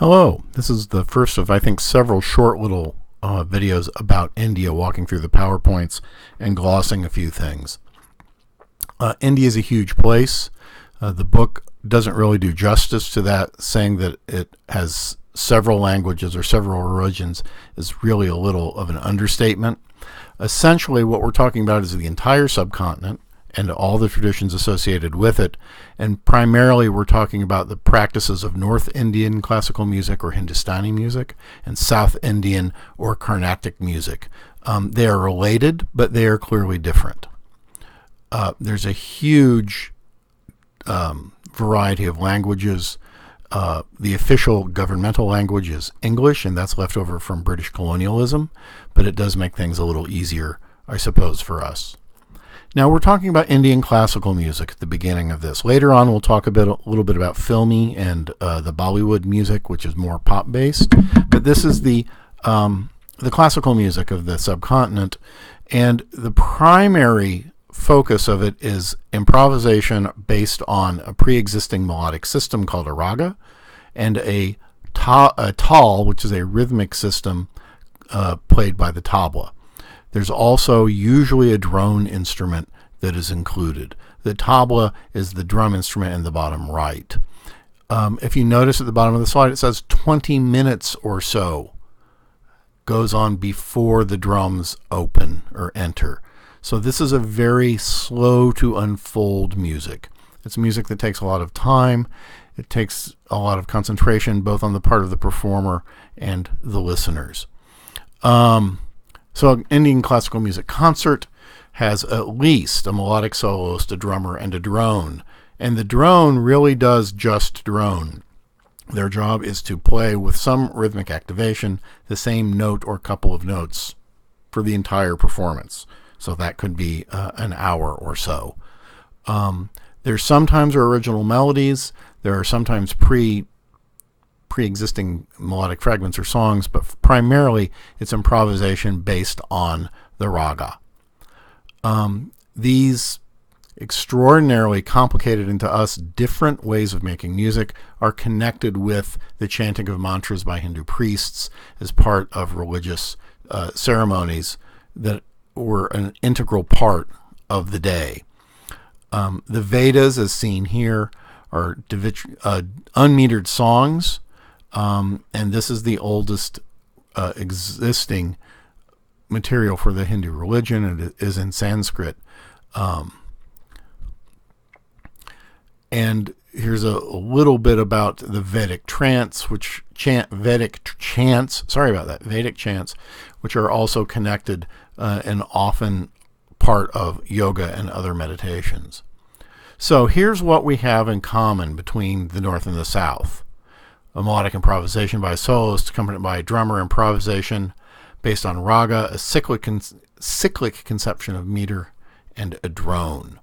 Hello, this is the first of, I think, several short little videos about India, walking through the PowerPoints and glossing a few things. India is a huge place. The book doesn't really do justice to that. Saying that it has several languages or several religions is really a little of an understatement. Essentially, what we're talking about is the entire subcontinent and all the traditions associated with it. And primarily we're talking about the practices of North Indian classical music or Hindustani music and South Indian or Carnatic music. They are related, but they are clearly different. There's a huge variety of languages. The official governmental language is English, and that's left over from British colonialism, but it does make things a little easier, I suppose, for us. Now, we're talking about Indian classical music at the beginning of this. Later on, we'll talk a little bit about filmy and the Bollywood music, which is more pop-based. But this is the classical music of the subcontinent, and the primary focus of it is improvisation based on a pre-existing melodic system called a raga, and a tal, which is a rhythmic system played by the tabla. There's also usually a drone instrument that is included. The tabla is the drum instrument in the bottom right. If you notice at the bottom of the slide, it says 20 minutes or so goes on before the drums open or enter. So this is a very slow to unfold music. It's music that takes a lot of time. It takes a lot of concentration, both on the part of the performer and the listeners. So an Indian classical music concert has at least a melodic soloist, a drummer, and a drone. And the drone really does just drone. Their job is to play with some rhythmic activation the same note or couple of notes for the entire performance. So that could be an hour or so. There's sometimes original melodies. There are sometimes pre-existing melodic fragments or songs, but primarily it's improvisation based on the raga. These extraordinarily complicated and to us different ways of making music are connected with the chanting of mantras by Hindu priests as part of religious ceremonies that were an integral part of the day. The Vedas, as seen here, are unmetered songs. And this is the oldest existing material for the Hindu religion, and it is in Sanskrit. And here's a little bit about the Vedic chants, which Vedic chants, which are also connected and often part of yoga and other meditations. So here's what we have in common between the North and the South. A melodic improvisation by a soloist accompanied by a drummer, improvisation based on raga, a cyclic conception of meter, and a drone.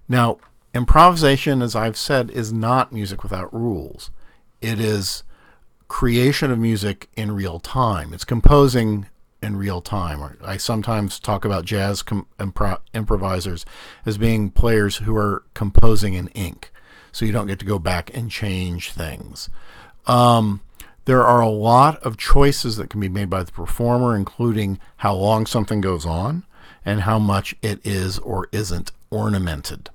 Now, improvisation, as I've said, is not music without rules. It is creation of music in real time. It's composing in real time. I sometimes talk about jazz improvisers as being players who are composing in ink, so you don't get to go back and change things. There are a lot of choices that can be made by the performer, including how long something goes on and how much it is or isn't ornamented.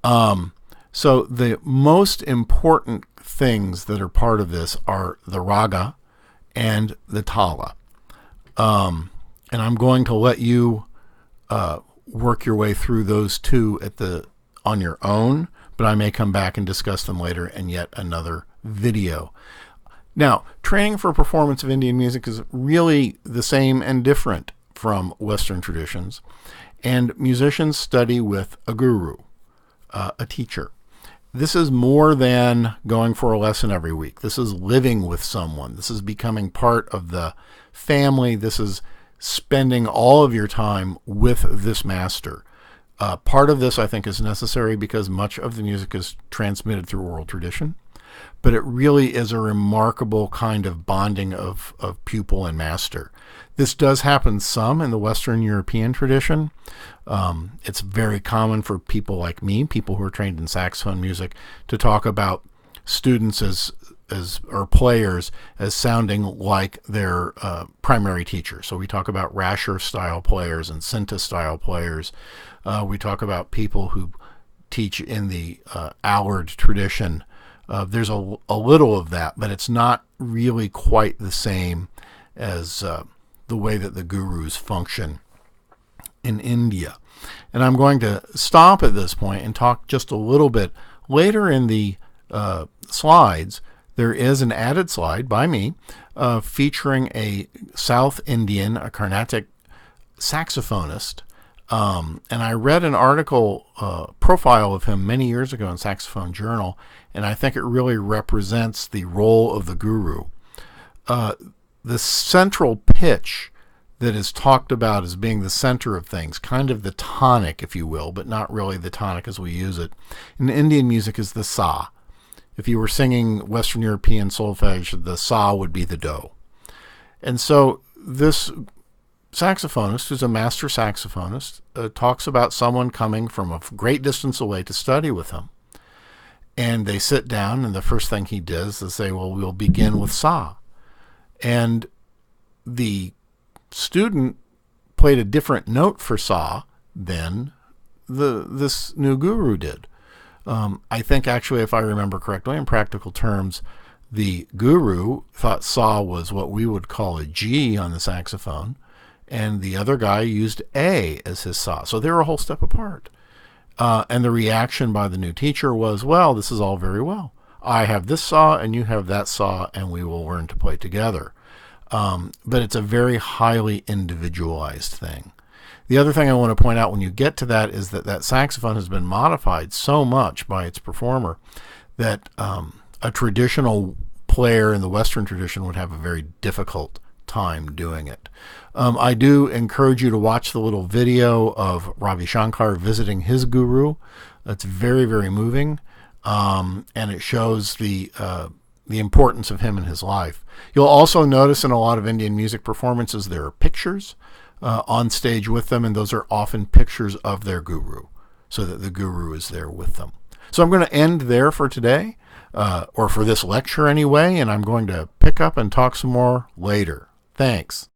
So the most important things that are part of this are the raga and the tala. And I'm going to let you work your way through those two on your own, but I may come back and discuss them later in yet another video. Now, training for performance of Indian music is really the same and different from Western traditions, and musicians study with a guru, a teacher. This is more than going for a lesson every week. This is living with someone. This is becoming part of the family. This is spending all of your time with this master. Part of this, I think, is necessary because much of the music is transmitted through oral tradition, but it really is a remarkable kind of bonding of pupil and master. This does happen some in the Western European tradition. It's very common for people like me, people who are trained in saxophone music, to talk about students as or players as sounding like their primary teacher. So we talk about Rasher style players and Sinta style players. We talk about people who teach in the Allard tradition. There's a little of that, but it's not really quite the same as the way that the gurus function in India. And I'm going to stop at this point and talk just a little bit. Later in the slides, there is an added slide by me featuring a South Indian, a Carnatic saxophonist. And I read an article profile of him many years ago in Saxophone Journal, and I think it really represents the role of the guru. The central pitch that is talked about as being the center of things, kind of the tonic, if you will, but not really the tonic as we use it, in Indian music is the sa. If you were singing Western European solfege, the sa would be the do. And so this saxophonist, who's a master saxophonist, talks about someone coming from a great distance away to study with him. And they sit down, and the first thing he does is say, well, we'll begin with sa. And the student played a different note for sa than this new guru did. I think actually, if I remember correctly, in practical terms, the guru thought sa was what we would call a G on the saxophone, and the other guy used A as his sa. So they were a whole step apart. And the reaction by the new teacher was, well, this is all very well. I have this sa and you have that sa, and we will learn to play together. But it's a very highly individualized thing. The other thing I want to point out when you get to that is that saxophone has been modified so much by its performer that a traditional player in the Western tradition would have a very difficult time doing it. I do encourage you to watch the little video of Ravi Shankar visiting his guru. It's very, very moving, and it shows the importance of him in his life. You'll also notice in a lot of Indian music performances there are pictures on stage with them, and those are often pictures of their guru, so that the guru is there with them. So I'm going to end there for today, or for this lecture anyway, and I'm going to pick up and talk some more later. Thanks.